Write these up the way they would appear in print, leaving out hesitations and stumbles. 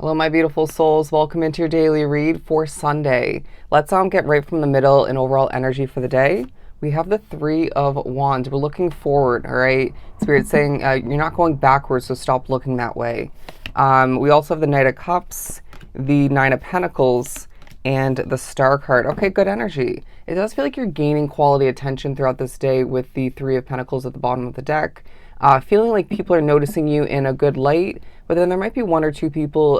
Hello, my beautiful souls. Welcome into your daily read for Sunday. Let's get right from the middle and overall energy for the day. We have the Three of Wands. We're looking forward, all right? Spirit saying you're not going backwards, so stop looking that way. We also have the Knight of Cups, the Nine of Pentacles, and the Star card. Okay, good energy. It does feel like you're gaining quality attention throughout this day with the Three of Pentacles at the bottom of the deck. Feeling like people are noticing you in a good light, but then there might be one or two people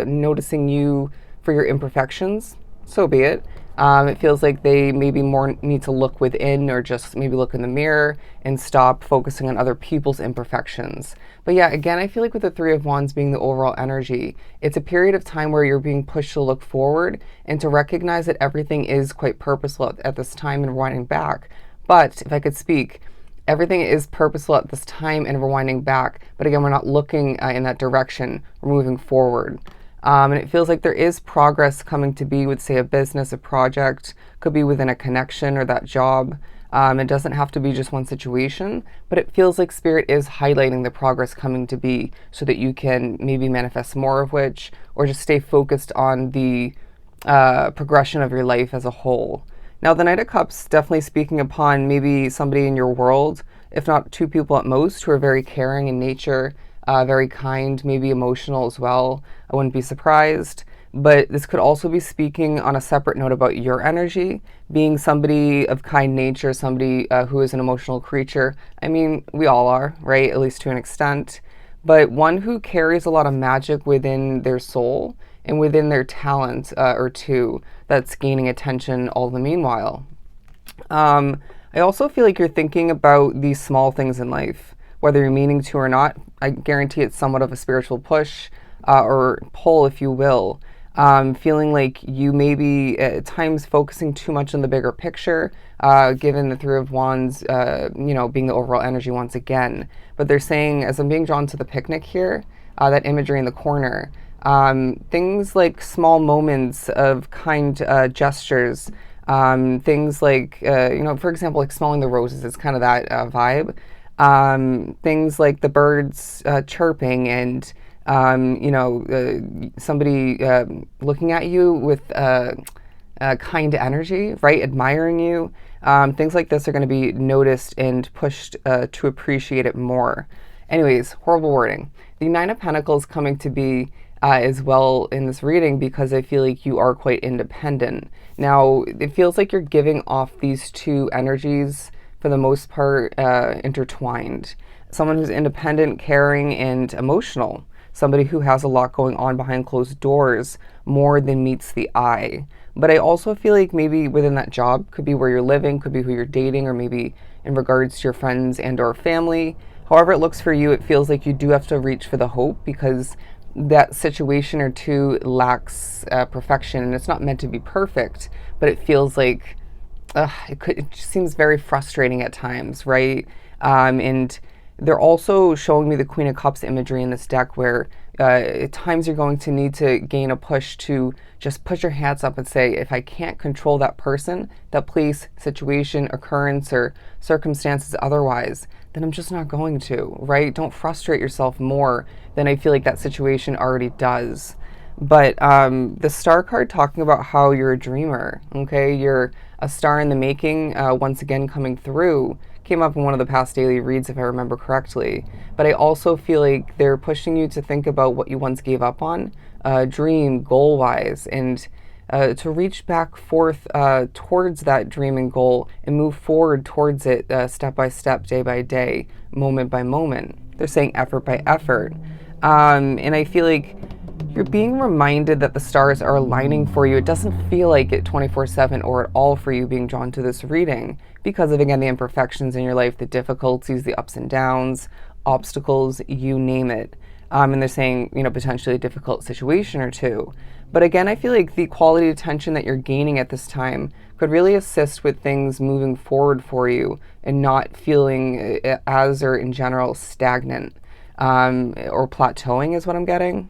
noticing you for your imperfections. So be it. It feels like they maybe more need to look within or just maybe look in the mirror and stop focusing on other people's imperfections. But yeah, again, I feel like with the Three of Wands being the overall energy, it's a period of time where you're being pushed to look forward and to recognize that everything is quite purposeful at this time and winding back. But if I could speak, everything is purposeful at this time and we're winding back. But again, we're not looking in that direction. We're moving forward. And it feels like there is progress coming to be with, say, a business, a project, could be within a connection or that job. It doesn't have to be just one situation, but it feels like Spirit is highlighting the progress coming to be so that you can maybe manifest more of which, or just stay focused on the progression of your life as a whole. Now, the Knight of Cups definitely speaking upon maybe somebody in your world, if not two people at most, who are very caring in nature, very kind, maybe emotional as well. I wouldn't be surprised. But this could also be speaking on a separate note about your energy, being somebody of kind nature, somebody who is an emotional creature. I mean, we all are, right? At least to an extent. But one who carries a lot of magic within their soul and within their talent or two that's gaining attention all the meanwhile. I also feel like you're thinking about these small things in life, whether you're meaning to or not. I guarantee it's somewhat of a spiritual push or pull, if you will. Feeling like you may be at times focusing too much on the bigger picture, given the Three of Wands, being the overall energy once again. But they're saying, as I'm being drawn to the picnic here, that imagery in the corner, things like small moments of kind gestures, things like, for example, like smelling the roses is kind of that vibe. Things like the birds chirping and somebody looking at you with kind energy, right? Admiring you. Things like this are going to be noticed and pushed to appreciate it more. Anyways, horrible wording. The Nine of Pentacles coming to be as well in this reading because I feel like you are quite independent. Now, it feels like you're giving off these two energies for the most part intertwined. Someone who's independent, caring, and emotional. Somebody who has a lot going on behind closed doors more than meets the eye. But I also feel like maybe within that job could be where you're living, could be who you're dating, or maybe in regards to your friends and or family. However it looks for you, it feels like you do have to reach for the hope because that situation or two lacks perfection, and it's not meant to be perfect, but it feels like it just seems very frustrating at times, right? And they're also showing me the Queen of Cups imagery in this deck where at times you're going to need to gain a push to just put your hands up and say, if I can't control that person, that place, situation, occurrence, or circumstances otherwise, then I'm just not going to, right? Don't frustrate yourself more than I feel like that situation already does. But the Star card talking about how you're a dreamer, okay? You're a star in the making, once again coming through, came up in one of the past daily reads if I remember correctly. But I also feel like they're pushing you to think about what you once gave up on, dream, goal-wise, and to reach back forth towards that dream and goal and move forward towards it step by step, day by day, moment by moment. They're saying effort by effort. And I feel like you're being reminded that the stars are aligning for you. It doesn't feel like it 24/7 or at all for you being drawn to this reading because of, again, the imperfections in your life, the difficulties, the ups and downs, obstacles, you name it. And they're saying, potentially a difficult situation or two. But again, I feel like the quality attention that you're gaining at this time could really assist with things moving forward for you and not feeling as or in general stagnant or plateauing is what I'm getting.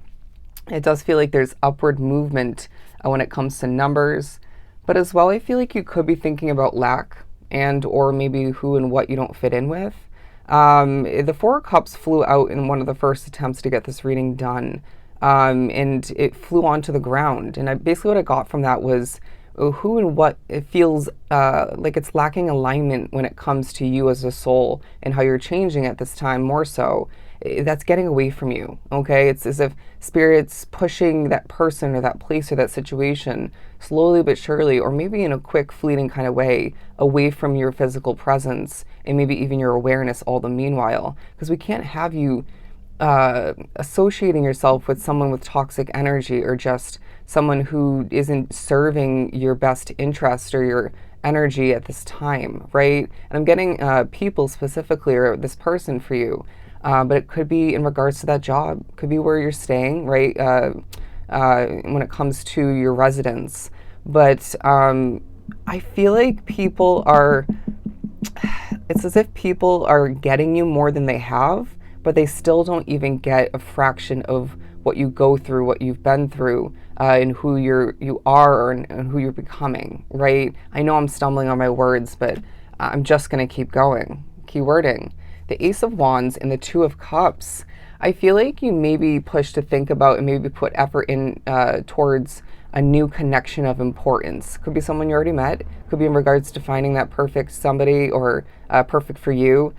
It does feel like there's upward movement when it comes to numbers, but as well, I feel like you could be thinking about lack and or maybe who and what you don't fit in with. The Four of Cups flew out in one of the first attempts to get this reading done and it flew onto the ground. And basically, what I got from that was who and what it feels like it's lacking alignment when it comes to you as a soul and how you're changing at this time more so. That's getting away from you, okay? It's as if spirit's pushing that person or that place or that situation slowly but surely, or maybe in a quick, fleeting kind of way, away from your physical presence and maybe even your awareness all the meanwhile. Because we can't have you associating yourself with someone with toxic energy or just someone who isn't serving your best interest or your energy at this time, right? And I'm getting people specifically, or this person for you, but it could be in regards to that job, could be where you're staying, right? When it comes to your residence. But I feel like people are, it's as if people are getting you more than they have, but they still don't even get a fraction of what you go through, what you've been through, and who you are, and who you're becoming, right? I know I'm stumbling on my words, but I'm just going to keep going. Keywording. The Ace of Wands and the Two of Cups. I feel like you may be pushed to think about and maybe put effort in towards a new connection of importance. Could be someone you already met. Could be in regards to finding that perfect somebody or perfect for you,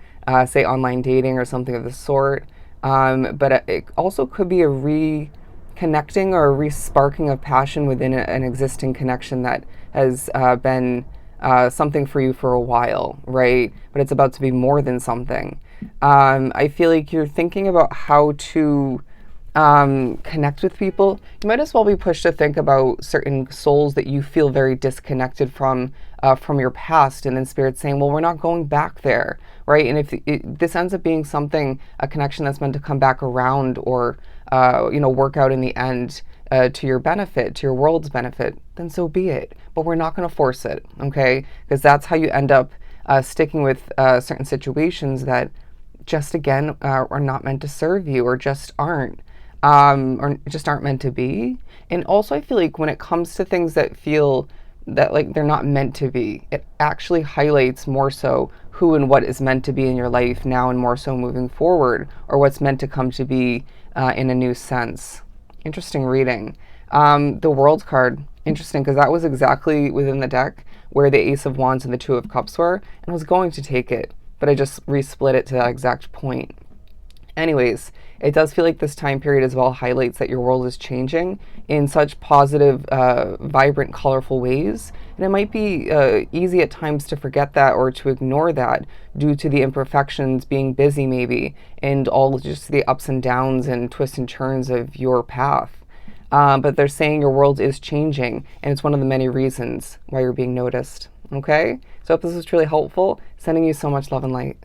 say online dating or something of the sort. But it also could be a reconnecting or a re-sparking of passion within an existing connection that has been something for you for a while, right? But it's about to be more than something. I feel like you're thinking about how to connect with people. You might as well be pushed to think about certain souls that you feel very disconnected from your past, and then Spirit's saying, well, we're not going back there, right? And if this ends up being something, a connection that's meant to come back around or work out in the end to your benefit, to your world's benefit, then so be it. But we're not going to force it, okay? Because that's how you end up sticking with certain situations that just, again, are not meant to serve you or just aren't. Or just aren't meant to be. And also, I feel like when it comes to things that feel that like they're not meant to be, it actually highlights more so who and what is meant to be in your life now and more so moving forward, or what's meant to come to be in a new sense. Interesting reading. The World card, interesting, because that was exactly within the deck where the Ace of Wands and the Two of Cups were, and I was going to take it, but I just resplit it to that exact point. Anyways, it does feel like this time period as well highlights that your world is changing in such positive, vibrant, colorful ways. And it might be easy at times to forget that or to ignore that due to the imperfections, being busy maybe, and all just the ups and downs and twists and turns of your path. But they're saying your world is changing, and it's one of the many reasons why you're being noticed. Okay? So I hope this was truly helpful. Sending you so much love and light.